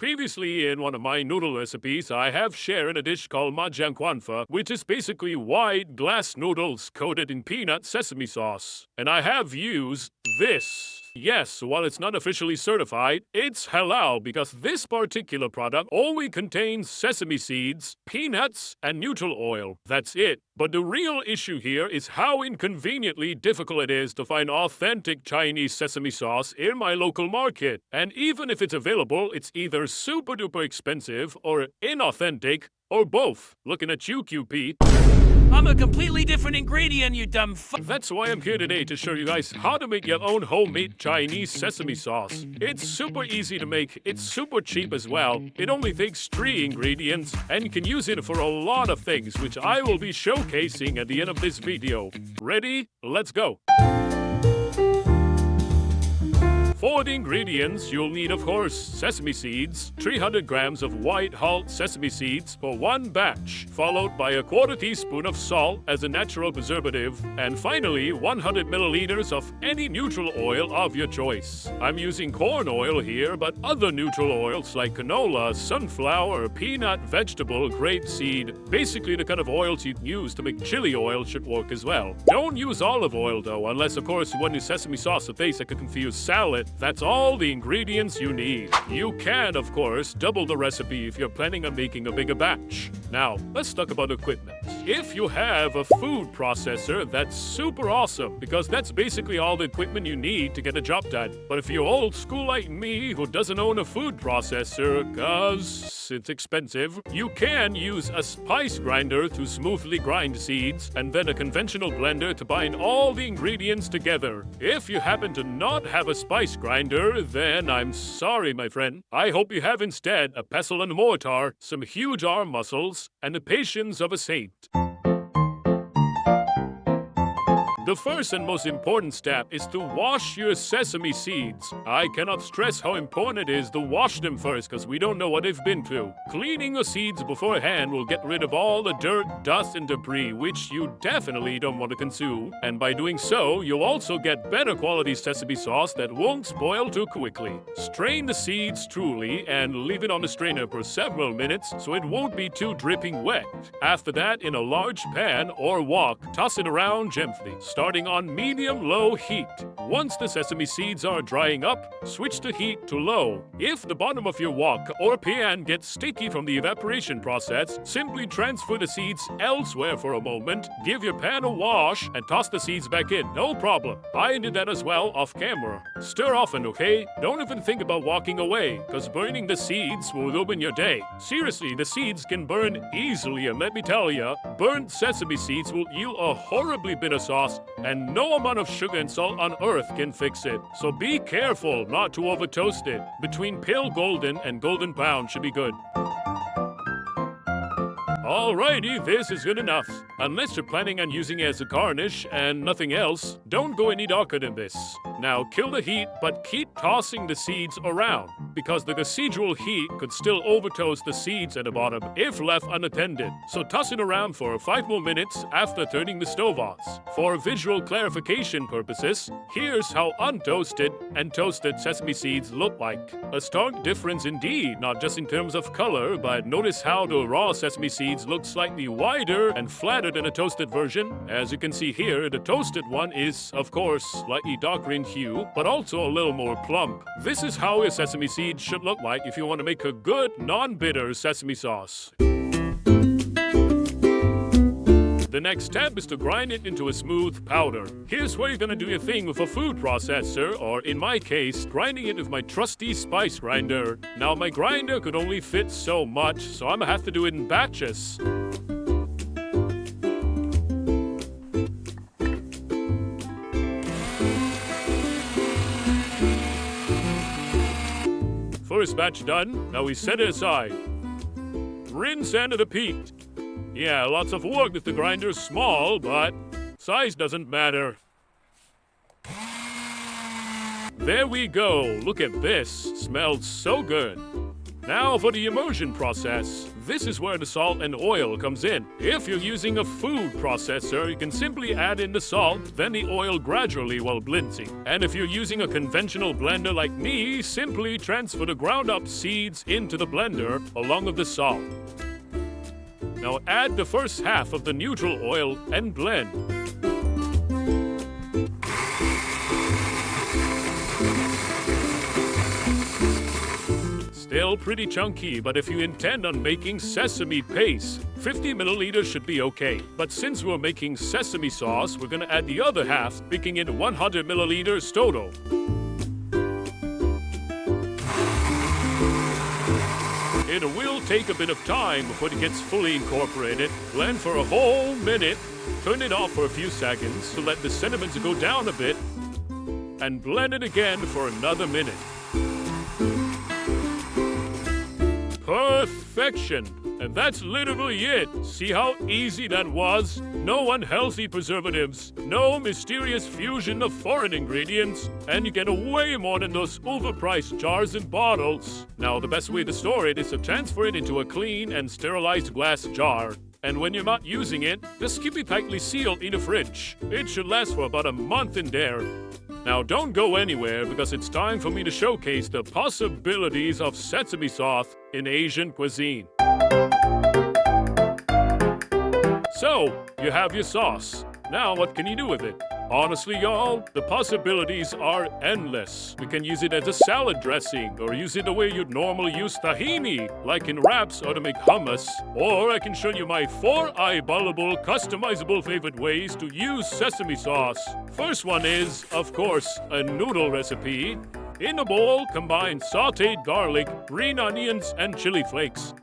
Previously in one of my noodle recipes, I have shared a dish called Ma Jiang, which is basically white glass noodles coated in peanut sesame sauce. And I have used this. Yes, while it's not officially certified, it's halal because this particular product only contains sesame seeds, peanuts, and neutral oil. That's it. But the real issue here is how inconveniently difficult it is to find authentic Chinese sesame sauce in my local market. And even if it's available, it's either super duper expensive or inauthentic or both. Looking at you, QP. I'm a completely different ingredient, you dumb fuck. That's why I'm here today to show you guys how to make your own homemade Chinese sesame sauce. It's super easy to make, it's super cheap as well. It only takes 3 ingredients and you can use it for a lot of things, which I will be showcasing at the end of this video. Ready? Let's go! For the ingredients, you'll need, of course, sesame seeds, 300 grams of white hulled sesame seeds for 1 batch, followed by a 1/4 teaspoon of salt as a natural preservative, and finally 100 milliliters of any neutral oil of your choice. I'm using corn oil here, but other neutral oils like canola, sunflower, peanut, vegetable, grapeseed, basically the kind of oils you'd use to make chili oil should work as well. Don't use olive oil though, unless of course you want your sesame sauce to taste like a confused salad. That's all the ingredients you need. You can, of course, double the recipe if you're planning on making a bigger batch. Now, let's talk about equipment. If you have a food processor, that's super awesome, because that's basically all the equipment you need to get the job done. But if you're old school like me, who doesn't own a food processor, cause it's expensive, you can use a spice grinder to smoothly grind seeds, and then a conventional blender to bind all the ingredients together. If you happen to not have a spice grinder, then I'm sorry, my friend. I hope you have instead a pestle and mortar, some huge arm muscles, and the patience of a saint. The first and most important step is to wash your sesame seeds. I cannot stress how important it is to wash them first because we don't know what they've been through. Cleaning your seeds beforehand will get rid of all the dirt, dust, and debris, which you definitely don't want to consume. And by doing so, you'll also get better quality sesame sauce that won't spoil too quickly. Strain the seeds truly and leave it on the strainer for several minutes so it won't be too dripping wet. After that, in a large pan or wok, toss it around gently, starting on medium-low heat. Once the sesame seeds are drying up, switch the heat to low. If the bottom of your wok or pan gets sticky from the evaporation process, simply transfer the seeds elsewhere for a moment, give your pan a wash, and toss the seeds back in. No problem. I did that as well off camera. Stir often, okay? Don't even think about walking away, because burning the seeds will ruin your day. Seriously, the seeds can burn easily, and let me tell ya, burnt sesame seeds will yield a horribly bitter sauce, and no amount of sugar and salt on earth can fix it. So be careful not to over toast it. Between pale golden and golden brown should be good. Alrighty, this is good enough. Unless you're planning on using it as a garnish and nothing else, don't go any darker than this. Now kill the heat, but keep tossing the seeds around, because the residual heat could still overtoast the seeds at the bottom if left unattended. So toss it around for 5 more minutes after turning the stove off. For visual clarification purposes, here's how untoasted and toasted sesame seeds look like. A stark difference indeed, not just in terms of color, but notice how the raw sesame seeds look slightly wider and flatter than a toasted version. As you can see here, the toasted one is, of course, slightly darker in hue, but also a little more plump. This is how a sesame seed should look like if you want to make a good, non-bitter sesame sauce. The next step is to grind it into a smooth powder. Here's where you're gonna do your thing with a food processor, or in my case, grinding it with my trusty spice grinder. Now my grinder could only fit so much, so I'm gonna have to do it in batches. First batch done, now we set it aside. Rinse and repeat. Yeah, lots of work if the grinder's small, but size doesn't matter. There we go. Look at this. Smells so good. Now for the immersion process. This is where the salt and oil comes in. If you're using a food processor, you can simply add in the salt, then the oil gradually while blending. And if you're using a conventional blender like me, simply transfer the ground up seeds into the blender along with the salt. Now add the first half of the neutral oil and blend. Still pretty chunky, but if you intend on making sesame paste, 50 milliliters should be okay. But since we're making sesame sauce, we're gonna add the other half, making it 100 milliliters total. It will take a bit of time before it gets fully incorporated. Blend for a whole minute, turn it off for a few seconds to let the sentiments go down a bit, and blend it again for another minute. Perfection! And that's literally it. See how easy that was? No unhealthy preservatives, no mysterious fusion of foreign ingredients, and you get way more than those overpriced jars and bottles. Now, the best way to store it is to transfer it into a clean and sterilized glass jar. And when you're not using it, just keep it tightly sealed in the fridge. It should last for about a month in there. Now don't go anywhere because it's time for me to showcase the possibilities of sesame sauce in Asian cuisine. So, you have your sauce. Now what can you do with it? Honestly, y'all, the possibilities are endless. We can use it as a salad dressing, or use it the way you'd normally use tahini, like in wraps or to make hummus. Or I can show you my 4 eyeballable, customizable favorite ways to use sesame sauce. First one is, of course, a noodle recipe. In a bowl, combine sauteed garlic, green onions, and chili flakes,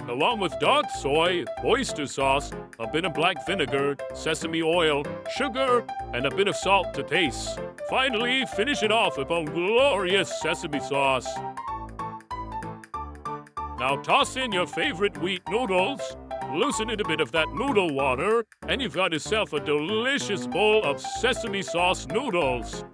along with dark soy, oyster sauce, a bit of black vinegar, sesame oil, sugar, and a bit of salt to taste. Finally, finish it off with a glorious sesame sauce. Now toss in your favorite wheat noodles, loosen in a bit of that noodle water, and you've got yourself a delicious bowl of sesame sauce noodles.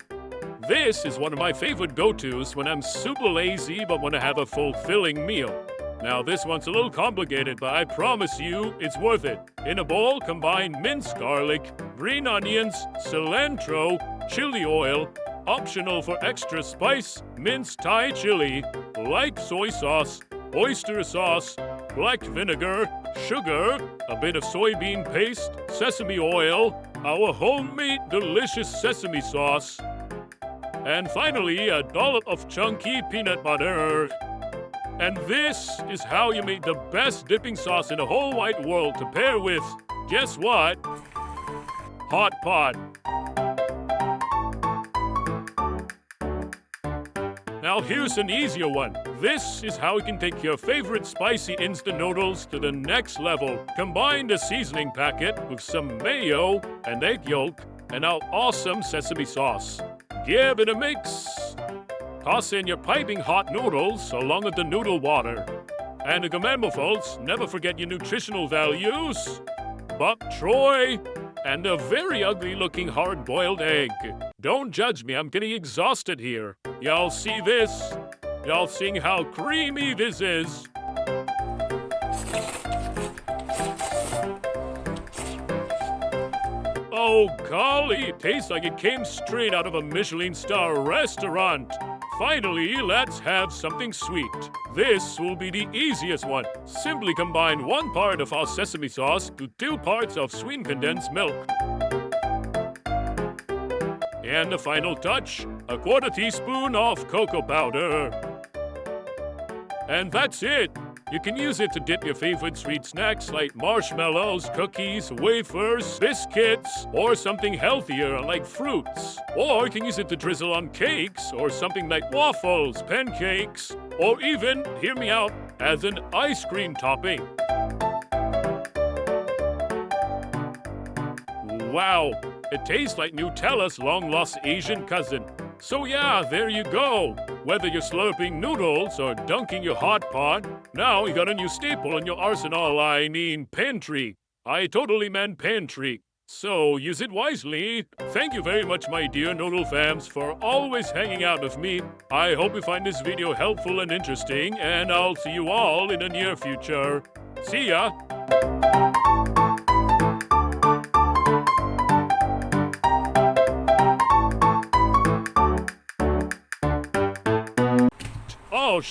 This is one of my favorite go-tos when I'm super lazy but want to have a fulfilling meal. Now this one's a little complicated, but I promise you it's worth it. In a bowl, combine minced garlic, green onions, cilantro, chili oil, optional for extra spice, minced Thai chili, light soy sauce, oyster sauce, black vinegar, sugar, a bit of soybean paste, sesame oil, our homemade delicious sesame sauce, and finally a dollop of chunky peanut butter. And this is how you make the best dipping sauce in the whole wide world to pair with, guess what? Hot pot. Now here's an easier one. This is how you can take your favorite spicy instant noodles to the next level. Combine the seasoning packet with some mayo and egg yolk and our awesome sesame sauce. Give it a mix. Toss in your piping hot noodles along with the noodle water. And to remember, folks, never forget your nutritional values. Bok choy and a very ugly looking hard-boiled egg. Don't judge me, I'm getting exhausted here. Y'all see this? Y'all seeing how creamy this is? Oh golly, it tastes like it came straight out of a Michelin star restaurant. Finally, let's have something sweet. This will be the easiest one. Simply combine 1 part of our sesame sauce to 2 parts of sweetened condensed milk. And the final touch, a 1/4 teaspoon of cocoa powder. And that's it. You can use it to dip your favorite sweet snacks like marshmallows, cookies, wafers, biscuits, or something healthier like fruits. Or you can use it to drizzle on cakes or something like waffles, pancakes, or even, hear me out, as an ice cream topping. Wow, it tastes like Nutella's long-lost Asian cousin. So yeah, there you go. Whether you're slurping noodles or dunking your hot pot, now you got a new staple in your arsenal, I mean pantry. I totally meant pantry. So use it wisely. Thank you very much, my dear noodle fams, for always hanging out with me. I hope you find this video helpful and interesting, and I'll see you all in the near future. See ya! Oh,